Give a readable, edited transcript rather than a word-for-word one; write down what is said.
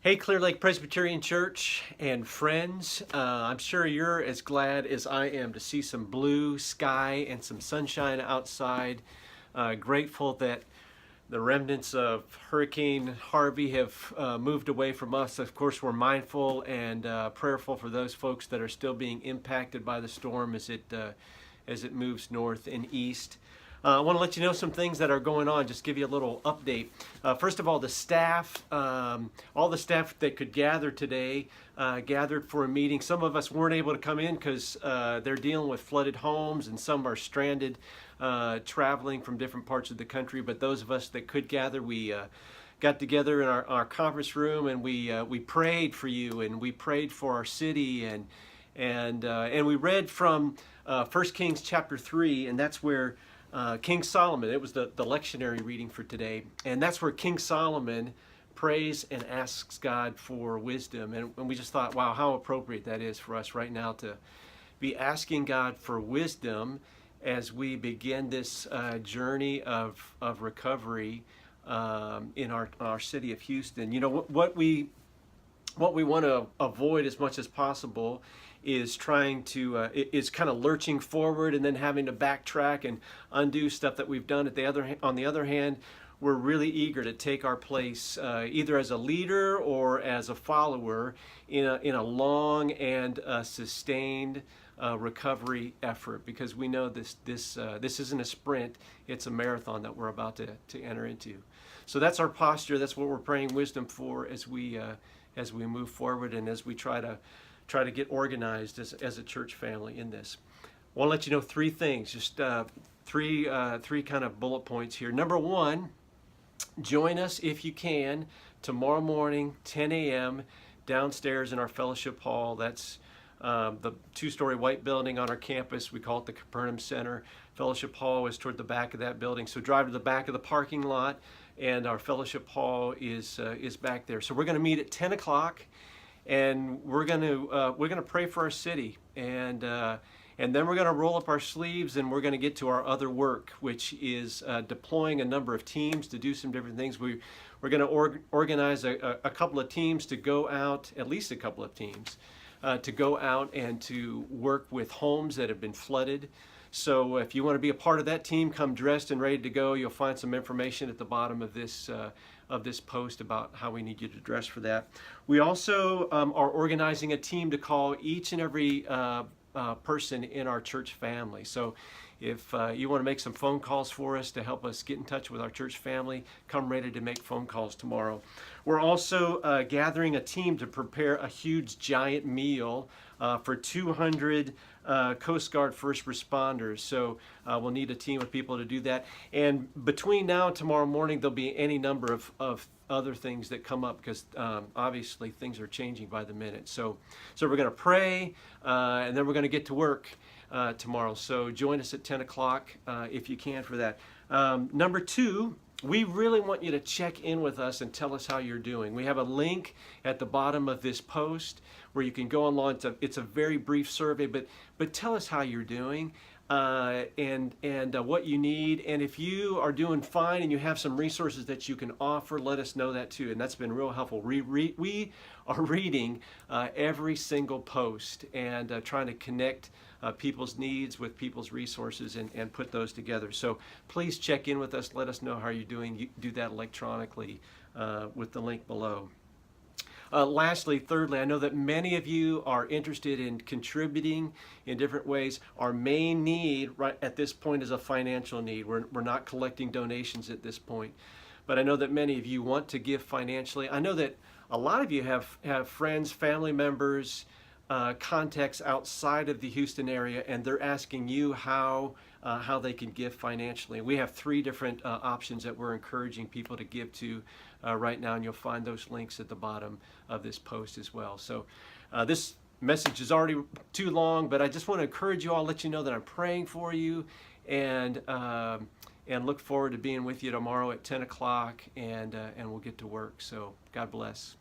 Hey, Clear Lake Presbyterian Church and friends, I'm sure you're as glad as I am to see some blue sky and some sunshine outside. Grateful that the remnants of Hurricane Harvey have moved away from us. Of course, we're mindful and prayerful for those folks that are still being impacted by the storm as it moves north and east. I want to let you know some things that are going on, just give you a little update. First of all, the staff, all the staff that could gather today, gathered for a meeting. Some of us weren't able to come in because they're dealing with flooded homes, and some are stranded, traveling from different parts of the country. But those of us that could gather, we got together in our conference room, and we prayed for you, and we prayed for our city, and we read from 1 Kings chapter 3, and that's where King Solomon, it was the lectionary reading for today, and that's where King Solomon prays and asks God for wisdom. And we just thought, wow, how appropriate that is for us right now to be asking God for wisdom as we begin this journey of recovery in our city of Houston. You know, what we want to avoid as much as possible is trying to is kind of lurching forward and then having to backtrack and undo stuff that we've done. On the other hand, we're really eager to take our place either as a leader or as a follower in a long and sustained recovery effort, because we know this isn't a sprint, it's a marathon that we're about to enter into. So that's our posture. That's what we're praying wisdom for as we move forward and as we try to get organized as a church family in this. I want to let you know three things, just three kind of bullet points here. Number one, join us if you can tomorrow morning, 10 a.m. downstairs in our fellowship hall. That's the two-story white building on our campus. We call it the Capernaum Center. Fellowship hall is toward the back of that building. So drive to the back of the parking lot, and our fellowship hall is back there. So we're going to meet at 10 o'clock. And we're gonna pray for our city, and then we're gonna roll up our sleeves, and we're gonna get to our other work, which is deploying a number of teams to do some different things. We're gonna organize a couple of teams to go out, at least a couple of teams, to go out and to work with homes that have been flooded. So if you want to be a part of that team, come dressed and ready to go. You'll find some information at the bottom of this post about how we need you to dress for that. We also are organizing a team to call each and every person in our church family. So if you want to make some phone calls for us to help us get in touch with our church family, come ready to make phone calls tomorrow. We're also gathering a team to prepare a huge giant meal for 200 Coast Guard first responders. So we'll need a team of people to do that. And between now and tomorrow morning, there'll be any number of other things that come up, because obviously things are changing by the minute. So we're going to pray, and then we're going to get to work tomorrow. So join us at 10 o'clock if you can for that. Number two, we really want you to check in with us and tell us how you're doing. We have a link at the bottom of this post where you can go online. It's a very brief survey, but tell us how you're doing and what you need. And if you are doing fine and you have some resources that you can offer, let us know that too. And that's been real helpful. We are reading every single post and trying to connect people's needs with people's resources and put those together. So please check in with us. Let us know how you're doing. You do that electronically with the link below. Lastly, thirdly, I know that many of you are interested in contributing in different ways. Our main need right at this point is a financial need. We're not collecting donations at this point. But I know that many of you want to give financially. I know that a lot of you have friends, family members, contacts outside of the Houston area, and they're asking you how they can give financially. We have three different options that we're encouraging people to give to right now, and you'll find those links at the bottom of this post as well. So this message is already too long, but I just want to encourage you all, let you know that I'm praying for you, and look forward to being with you tomorrow at 10 o'clock, and we'll get to work. So God bless.